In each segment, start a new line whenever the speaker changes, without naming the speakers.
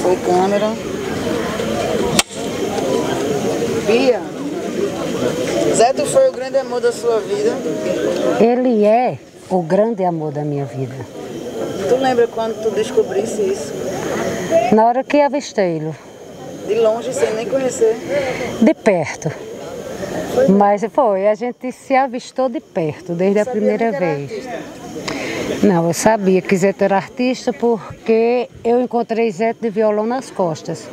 Foi câmera. Bia, Zeto foi o grande amor da sua vida?
Ele é o grande amor da minha vida.
Tu lembra quando tu descobrisse isso?
Na hora que avistei-lo.
De longe, sem nem conhecer?
De perto. Mas foi, a gente se avistou de perto, desde a primeira vez. Não, eu sabia que Zeto era artista porque eu encontrei Zeto de violão nas costas.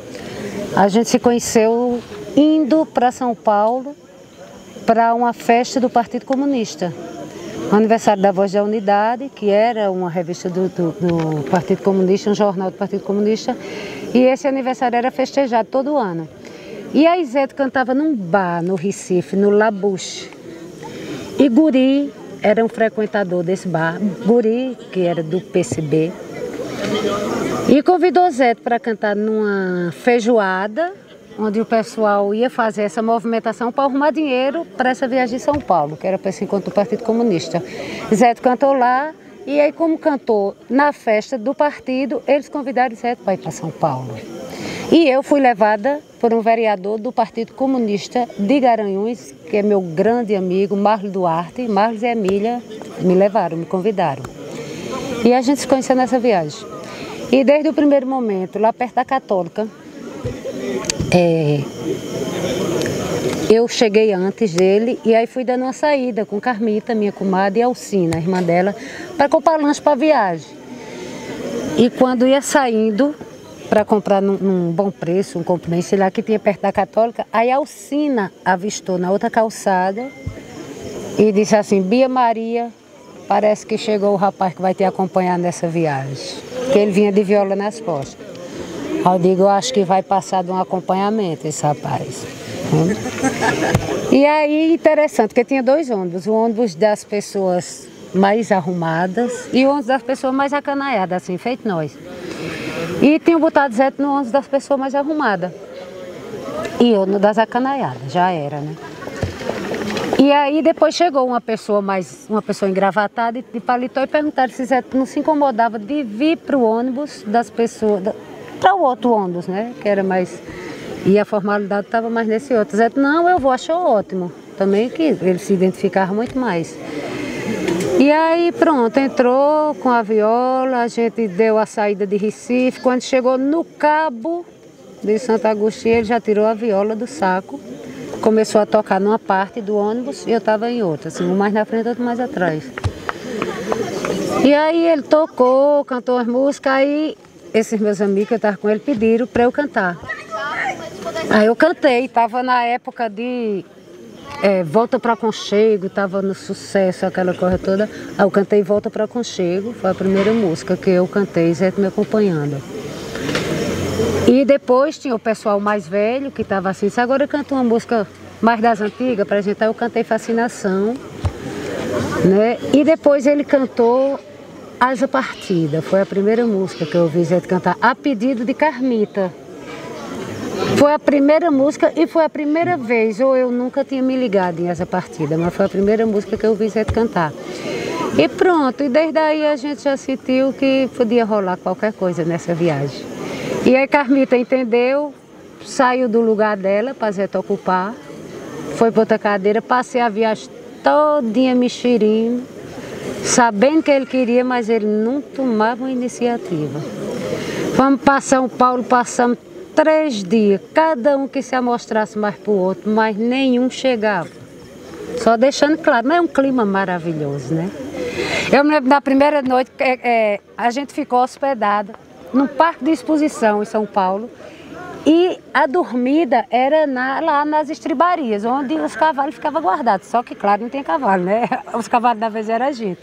A gente se conheceu indo para São Paulo para uma festa do Partido Comunista. O aniversário da Voz da Unidade, que era uma revista do Partido Comunista, um jornal do Partido Comunista, e esse aniversário era festejado todo ano. E aí Zeto cantava num bar no Recife, no Labuche. E Guri era um frequentador desse bar, Guri, que era do PCB, e convidou Zeto para cantar numa feijoada, onde o pessoal ia fazer essa movimentação para arrumar dinheiro para essa viagem de São Paulo, que era para esse encontro do Partido Comunista. Zeto cantou lá, e aí como cantou na festa do partido, eles convidaram Zeto para ir para São Paulo. E eu fui levada por um vereador do Partido Comunista de Garanhuns, que é meu grande amigo, Marlos Duarte. Marlos e Emília me levaram, me convidaram. E a gente se conheceu nessa viagem. E desde o primeiro momento, lá perto da Católica, eu cheguei antes dele e aí fui dando uma saída com Carmita, minha comadre, e Alcina, a irmã dela, para comprar lanche para a viagem. E quando ia saindo para comprar num bom preço, um compromisso lá que tinha perto da Católica, aí a Alcina avistou na outra calçada e disse assim: Bia Maria, parece que chegou o rapaz que vai te acompanhar nessa viagem, que ele vinha de viola nas costas. Aí eu digo, eu acho que vai passar de um acompanhamento esse rapaz. E aí, interessante, porque tinha dois ônibus, o ônibus das pessoas mais arrumadas e o ônibus das pessoas mais acanaiadas, assim, feito nós. E tinham botado Zeto no ônibus das pessoas mais arrumadas. E eu no das acanaiadas, já era, né? E aí depois chegou uma pessoa engravatada de paletó e perguntaram se Zeto não se incomodava de vir para o ônibus das pessoas, para o outro ônibus, né? Que era mais... E a formalidade estava mais nesse outro. Zeto, não, eu vou, achou ótimo. Também que ele se identificava muito mais. E aí pronto, entrou com a viola, a gente deu a saída de Recife. Quando chegou no Cabo de Santo Agostinho, ele já tirou a viola do saco. Começou a tocar numa parte do ônibus e eu estava em outra, assim, um mais na frente, outro mais atrás. E aí ele tocou, cantou as músicas, aí esses meus amigos que eu estava com ele pediram para eu cantar. Aí eu cantei, estava na época de Volta para Conchego, estava no sucesso, aquela coisa toda. Aí eu cantei Volta para Conchego, foi a primeira música que eu cantei, Zeto me acompanhando. E depois tinha o pessoal mais velho que estava assim, se agora eu canto uma música mais das antigas para a gente, aí eu cantei Fascinação, né? E depois ele cantou Haja Partida, foi a primeira música que eu ouvi Zeto cantar, a pedido de Carmita. Foi a primeira música e foi a primeira vez, ou eu nunca tinha me ligado em Essa Partida, mas foi a primeira música que eu ouvi Zeto cantar. E pronto, e desde aí a gente já sentiu que podia rolar qualquer coisa nessa viagem. E aí Carmita entendeu, saiu do lugar dela para Zeto ocupar, foi para outra cadeira, passei a viagem todinha mexerindo, sabendo que ele queria, mas ele não tomava uma iniciativa. Vamos para São Paulo, passamos 3 dias, cada um que se amostrasse mais para o outro, mas nenhum chegava. Só deixando claro, mas é um clima maravilhoso, né? Eu me lembro da primeira noite, a gente ficou hospedada num parque de exposição em São Paulo e a dormida era lá nas estribarias, onde os cavalos ficavam guardados. Só que, claro, não tinha cavalo, né? Os cavalos da vez era a gente.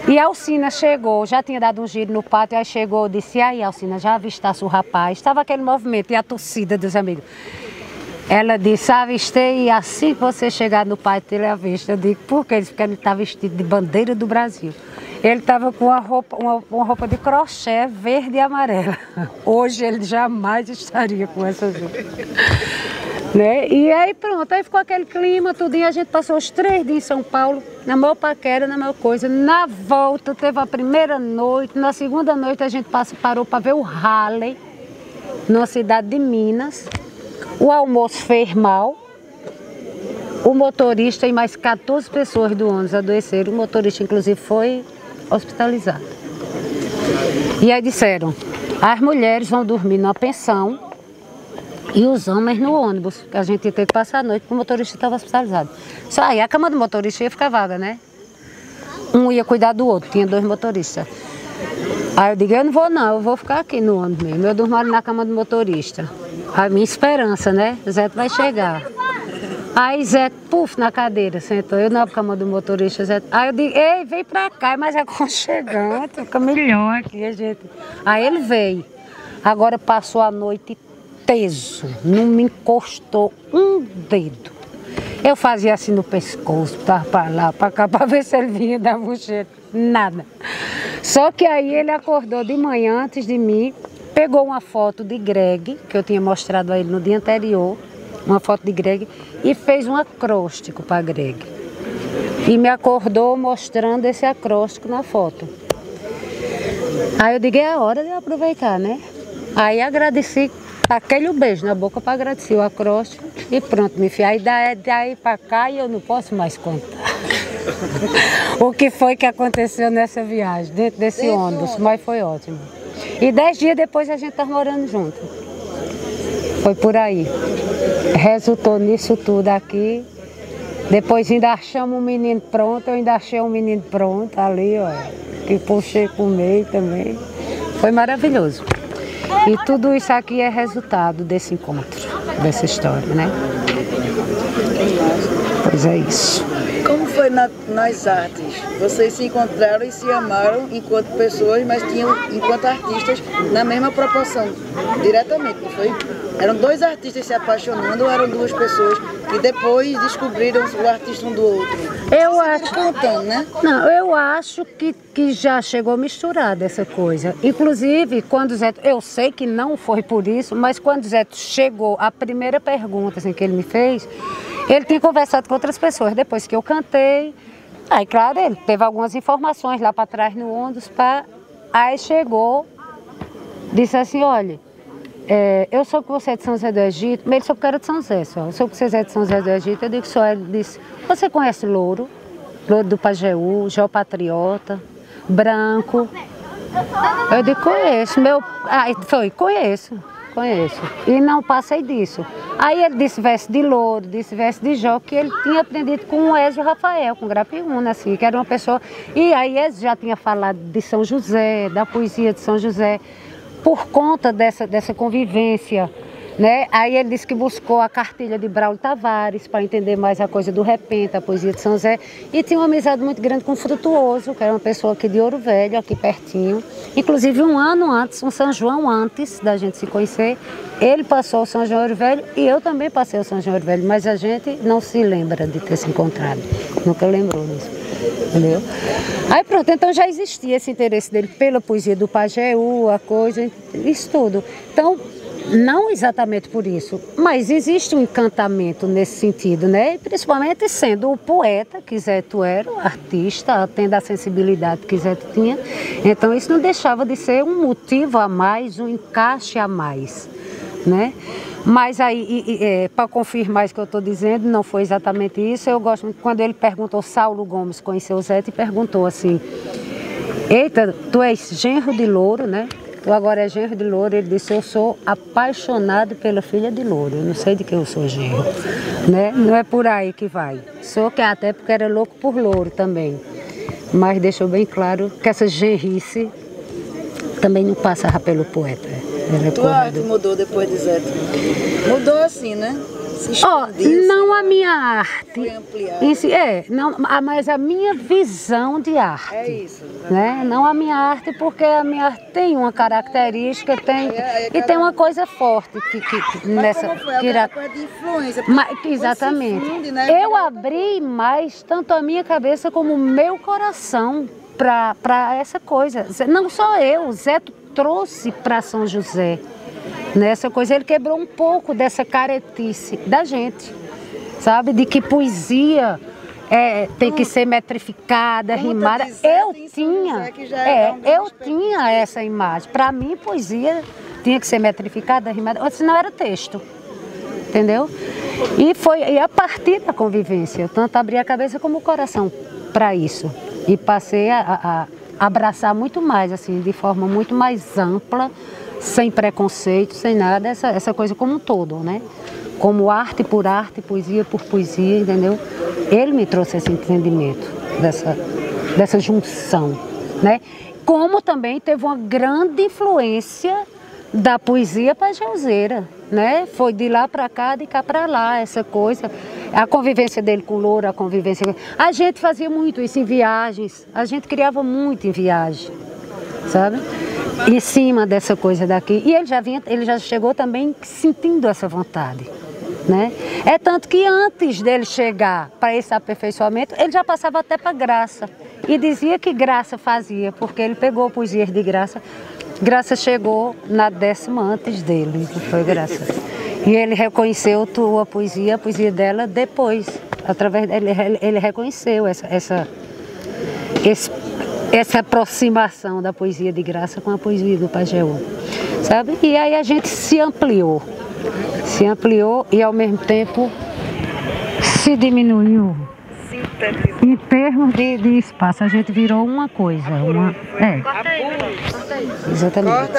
E a Alcina chegou, já tinha dado um giro no pátio, aí chegou, disse, e aí Alcina, já avistasse o rapaz? Estava aquele movimento e a torcida dos amigos. Ela disse, avistei e assim que você chegar no pátio ele avista. Eu digo, por quê? Porque ele estava vestido de bandeira do Brasil. Ele estava com uma roupa de crochê verde e amarela. Hoje ele jamais estaria com essas roupas. Né? E aí pronto, aí ficou aquele clima, tudinho, a gente passou os 3 dias em São Paulo, na maior paquera, na maior coisa. Na volta teve a primeira noite, na segunda noite a gente parou para ver o Halley. numa cidade de Minas. O almoço fez mal. O motorista e mais 14 pessoas do ônibus adoeceram. O motorista, inclusive, foi hospitalizado. E aí disseram, as mulheres vão dormir numa pensão e os homens no ônibus, que a gente ia ter que passar a noite porque o motorista estava hospitalizado. Só aí a cama do motorista ia ficar vaga, né? Um ia cuidar do outro, tinha 2 motoristas. Aí eu digo, eu não vou não, eu vou ficar aqui no ônibus mesmo. Eu durmo ali na cama do motorista. A minha esperança, né? Zé vai chegar. Aí Zé, puf, na cadeira, sentou. Eu na cama do motorista, Zé. Aí eu digo, ei, vem pra cá, é mais aconchegante, fica melhor aqui, a gente. Aí ele veio. Agora passou a noite teso, não me encostou um dedo. Eu fazia assim no pescoço, tava pra lá, pra cá, pra ver se ele vinha da bochecha. Nada. Só que aí ele acordou de manhã, antes de mim, pegou uma foto de Greg, que eu tinha mostrado a ele no dia anterior, uma foto de Greg, e fez um acróstico para Greg. E me acordou mostrando esse acróstico na foto. Aí eu digo, é a hora de aproveitar, né? Aí agradeci, taquei-lhe um beijo na boca para agradecer o acróstico e pronto, me filha. Aí daí para cá e eu não posso mais contar. O que foi que aconteceu nessa viagem, dentro desse ônibus, mas foi ótimo. E 10 dias depois a gente tá morando junto. Foi por aí. Resultou nisso tudo aqui. Depois ainda achamos um menino pronto, eu ainda achei um menino pronto ali, ó. Que puxei com o meio também. Foi maravilhoso. E tudo isso aqui é resultado desse encontro, dessa história, né? Pois é isso.
Como foi nas artes? Vocês se encontraram e se amaram enquanto pessoas, mas tinham enquanto artistas na mesma proporção, diretamente, não foi? Eram 2 artistas se apaixonando ou eram 2 pessoas que depois descobriram o artista um do outro?
Eu acho,
contando, né?
não, eu acho que já chegou misturada essa coisa. Inclusive, quando o Zé, eu sei que não foi por isso, mas quando o Zé chegou, a primeira pergunta assim, que ele me fez, ele tinha conversado com outras pessoas depois que eu cantei. Aí, claro, ele teve algumas informações lá para trás no ônibus, aí chegou, disse assim, olha, eu soube que você é de São José do Egito, mas ele soube que era de São José só. Eu soube que você é de São José do Egito, eu digo só, ele disse, você conhece Louro? Louro do Pajeú, Jó Patriota, Branco? Eu digo, conheço, conheço. E não passei disso. Aí ele disse verso de Louro, disse verso de Jó, que ele tinha aprendido com o Ezio Rafael, com Grapiúna, assim, que era uma pessoa... E aí Ezio já tinha falado de São José, da poesia de São José, por conta dessa convivência, né? Aí ele disse que buscou a cartilha de Braulio Tavares para entender mais a coisa do repente, a poesia de São José, e tinha uma amizade muito grande com o Frutuoso, que era uma pessoa aqui de Ouro Velho, aqui pertinho. Inclusive um ano antes, um São João antes da gente se conhecer, ele passou o São João Ouro Velho e eu também passei o São João Ouro Velho, mas a gente não se lembra de ter se encontrado, nunca lembrou disso. Entendeu? Aí pronto, então já existia esse interesse dele pela poesia do Pajeú, a coisa, isso tudo. Então, não exatamente por isso, mas existe um encantamento nesse sentido, né? E principalmente sendo o poeta que Zé Tu era, o artista, tendo a sensibilidade que Zé Tu tinha. Então isso não deixava de ser um motivo a mais, um encaixe a mais, né? Mas aí, para confirmar isso que eu estou dizendo, não foi exatamente isso. Eu gosto muito, quando ele perguntou, Saulo Gomes conheceu o Zé e perguntou assim, eita, tu és genro de Louro, né? Tu agora é genro de Louro. Ele disse, eu sou apaixonado pela filha de Louro, eu não sei de que eu sou genro, né? Não é por aí que vai. Sou que até porque era louco por Louro também. Mas deixou bem claro que essa genrice também não passava pelo poeta.
Tua arte mudou depois de Zé? Mudou assim, né?
Não a minha arte.
Foi ampliada.
Mas a minha visão de arte.
É isso.
Né? Não a minha arte, porque a minha arte tem uma característica, e tem uma coisa forte nessa.
Como foi? Aquela coisa de influência.
Exatamente.
Funde, né?
Eu abri mais tanto a minha cabeça como o meu coração para essa coisa. Não só eu, Zé trouxe para São José nessa coisa, ele quebrou um pouco dessa caretice da gente, sabe, de que poesia tem que ser metrificada, rimada. Eu tinha essa imagem. Para mim, poesia tinha que ser metrificada, rimada, senão era texto, entendeu? E a partir da convivência, eu tanto abri a cabeça como o coração para isso. E passei a abraçar muito mais, assim, de forma muito mais ampla, sem preconceito, sem nada, essa coisa como um todo, né? Como arte por arte, poesia por poesia, entendeu? Ele me trouxe esse entendimento dessa junção, né? Como também teve uma grande influência da poesia pajeuzeira, né? Foi de lá para cá, de cá para lá, essa coisa. A convivência dele com o Louro, a convivência... A gente fazia muito isso em viagens, a gente criava muito em viagem, sabe? Em cima dessa coisa daqui. E ele já chegou também sentindo essa vontade, né? É tanto que antes dele chegar para esse aperfeiçoamento, ele já passava até para Graça. E dizia que Graça fazia, porque ele pegou poesias de Graça. Graça chegou na 10ª antes dele, foi Graça. E ele reconheceu a poesia dela depois. Através ele reconheceu essa aproximação da poesia de Graça com a poesia do Pajeú, sabe? E aí a gente se ampliou e ao mesmo tempo se diminuiu. Em termos de espaço, a gente virou uma coisa. Exatamente.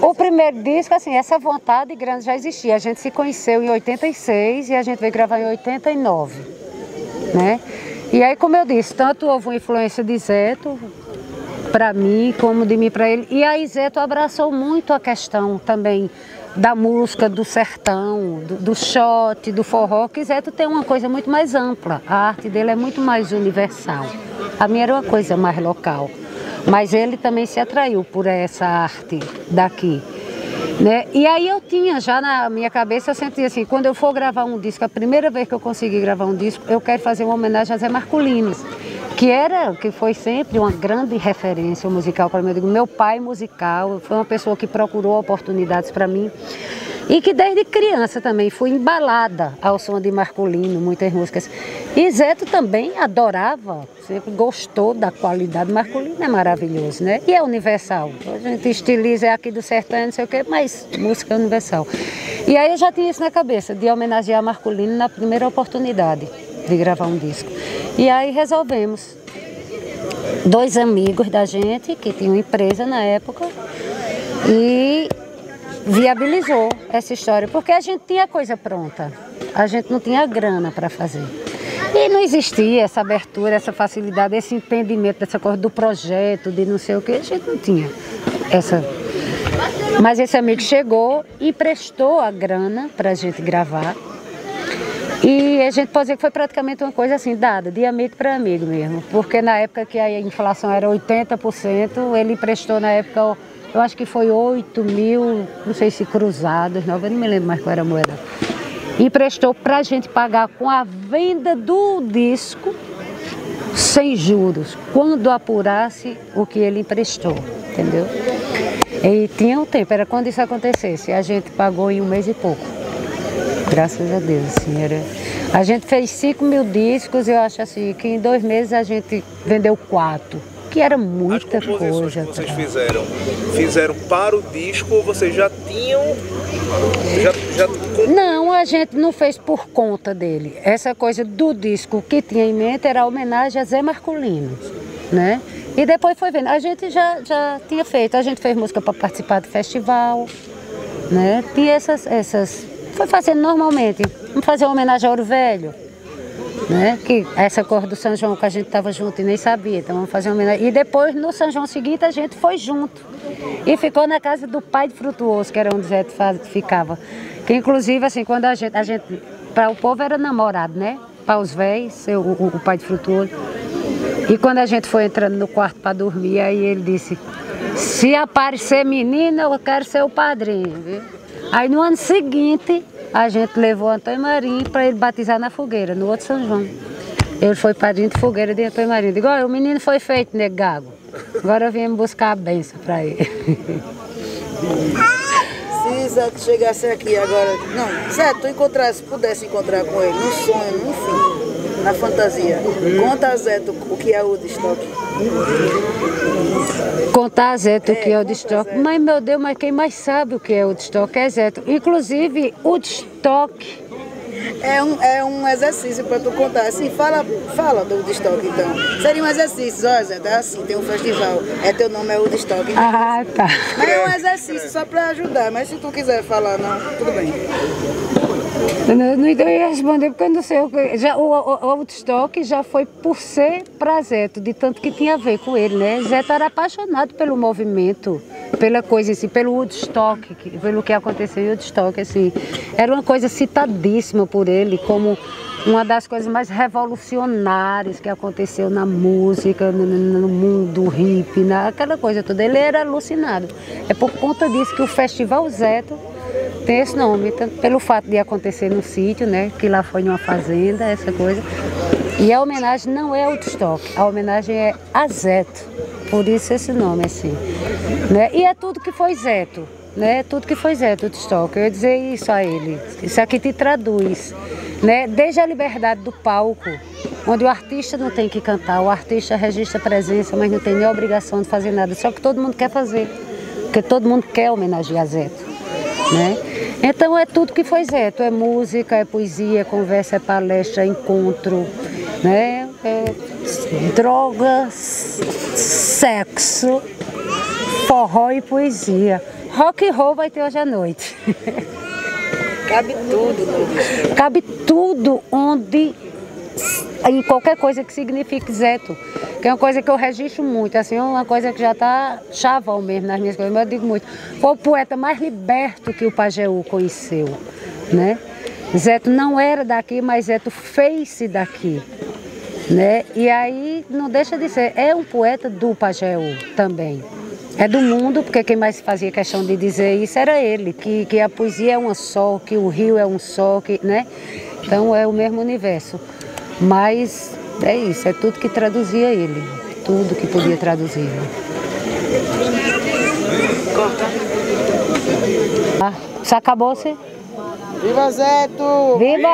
O primeiro disco, assim, essa vontade grande já existia. A gente se conheceu em 86 e a gente veio gravar em 89, né? E aí, como eu disse, tanto houve uma influência de Zeto para mim, como de mim para ele. E aí Zeto abraçou muito a questão também da música, do sertão, do shot, do forró, que Zeto tem uma coisa muito mais ampla. A arte dele é muito mais universal. A minha era uma coisa mais local. Mas ele também se atraiu por essa arte daqui, né? E aí eu tinha já na minha cabeça, eu sentia assim, quando eu for gravar um disco, a primeira vez que eu consegui gravar um disco, eu quero fazer uma homenagem a Zé Marcolino, que foi sempre uma grande referência musical para mim. Eu digo, meu pai musical, foi uma pessoa que procurou oportunidades para mim e que desde criança também fui embalada ao som de Marcolino, muitas músicas. E Zeto também adorava, sempre gostou da qualidade. Marcolino é maravilhoso, né? E é universal. A gente estiliza aqui do sertão, não sei o quê, mas música é universal. E aí eu já tinha isso na cabeça, de homenagear Marcolino na primeira oportunidade de gravar um disco. E aí resolvemos. 2 amigos da gente, que tinham empresa na época, e viabilizou essa história, porque a gente tinha coisa pronta, a gente não tinha grana para fazer. E não existia essa abertura, essa facilidade, esse entendimento dessa coisa do projeto, de não sei o que, a gente não tinha essa. Mas esse amigo chegou e emprestou a grana para a gente gravar. E a gente pode dizer que foi praticamente uma coisa assim, dada, de amigo para amigo mesmo. Porque na época que a inflação era 80%, ele emprestou na época, eu acho que foi 8 mil, não sei se cruzados, não, eu não me lembro mais qual era a moeda. Emprestou para a gente pagar com a venda do disco, sem juros, quando apurasse o que ele emprestou, entendeu? E tinha um tempo, era quando isso acontecesse, a gente pagou em 1 mês e pouco. Graças a Deus, assim, a gente fez 5 mil discos, eu acho assim, que em 2 meses a gente vendeu 4, que era muita coisa. As composições
que vocês fizeram para o disco ou vocês já tinham...
Não, a gente não fez por conta dele. Essa coisa do disco que tinha em mente era a homenagem a Zé Marcolino, né? E depois foi vendo, a gente já tinha feito, a gente fez música para participar de festival, né? Tinha essas foi fazendo normalmente. Vamos fazer uma homenagem a Ouro Velho, né? Que essa cor do São João que a gente estava junto e nem sabia, então vamos fazer uma homenagem. E depois, no São João seguinte, a gente foi junto e ficou na casa do pai de Frutuoso, que era onde Zé ficava. Que inclusive, assim, quando a gente para o povo era namorado, né? Para os velhos, o pai de Frutuoso. E quando a gente foi entrando no quarto para dormir, aí ele disse, se aparecer menina, eu quero ser o padrinho, viu? Aí no ano seguinte, a gente levou Antônio Marinho para ele batizar na fogueira, no outro São João. Ele foi padrinho de fogueira de Antônio Marinho. Digo, olha, o menino foi feito, nego gago. Agora viemos buscar a bênção para ele.
Se Zé chegasse aqui agora... Não, Zé, tu pudesse encontrar com ele no sonho, no fim, na fantasia. Conta a Zé o que é o Woodstock.
Contar, Zeto, o que é o Woodstock. Mas, meu Deus, mas quem mais sabe o que é o Woodstock é Zeto. Inclusive, o Woodstock
é um exercício para tu contar. Assim, fala do Woodstock, então. Seria um exercício, olha, Zé, tá assim, tem um festival, teu nome é Woodstock. Então,
ah, tá.
mas é um exercício só para ajudar, mas se tu quiser falar, não, tudo bem.
Não ia responder porque eu não sei o que. O Woodstock já foi por ser pra Zeto, de tanto que tinha a ver com ele, né? Zeto era apaixonado pelo movimento, pela coisa assim, pelo Woodstock, pelo que aconteceu em Woodstock, assim. Era uma coisa citadíssima por ele, como uma das coisas mais revolucionárias que aconteceu na música, no mundo hippie, aquela coisa toda. Ele era alucinado. É por conta disso que o Festival Zeto tem esse nome, pelo fato de acontecer no sítio, né, que lá foi numa fazenda, essa coisa. E a homenagem não é ao Woodstock, a homenagem é a Zeto, por isso esse nome assim, né? E é tudo que foi Zeto, né? Tudo que foi Zeto, Woodstock. Eu ia dizer isso a ele, isso aqui te traduz, né? Desde a liberdade do palco, onde o artista não tem que cantar, o artista registra presença, mas não tem nem obrigação de fazer nada, só que todo mundo quer fazer, porque todo mundo quer homenagear Zeto, né? Então é tudo que foi Zeto, é música, é poesia, é conversa, é palestra, é encontro, né? É droga, sexo, forró e poesia. Rock and roll vai ter hoje à noite.
Cabe tudo no Woodstock.
Cabe tudo onde, em qualquer coisa que signifique Zeto, que é uma coisa que eu registro muito, assim, uma coisa que já está chavão mesmo nas minhas coisas, mas eu digo muito. Foi o poeta mais liberto que o Pajeú conheceu, né? Zeto não era daqui, mas Zeto fez-se daqui, né? E aí não deixa de ser, é um poeta do Pajeú também. É do mundo, porque quem mais fazia questão de dizer isso era ele, que a poesia é uma só, que o rio é um só, que, né? Então é o mesmo universo. Mas é isso, é tudo que traduzia ele, tudo que podia traduzir.
Corta.
Ah, isso acabou-se?
Viva Zeto!
Viva!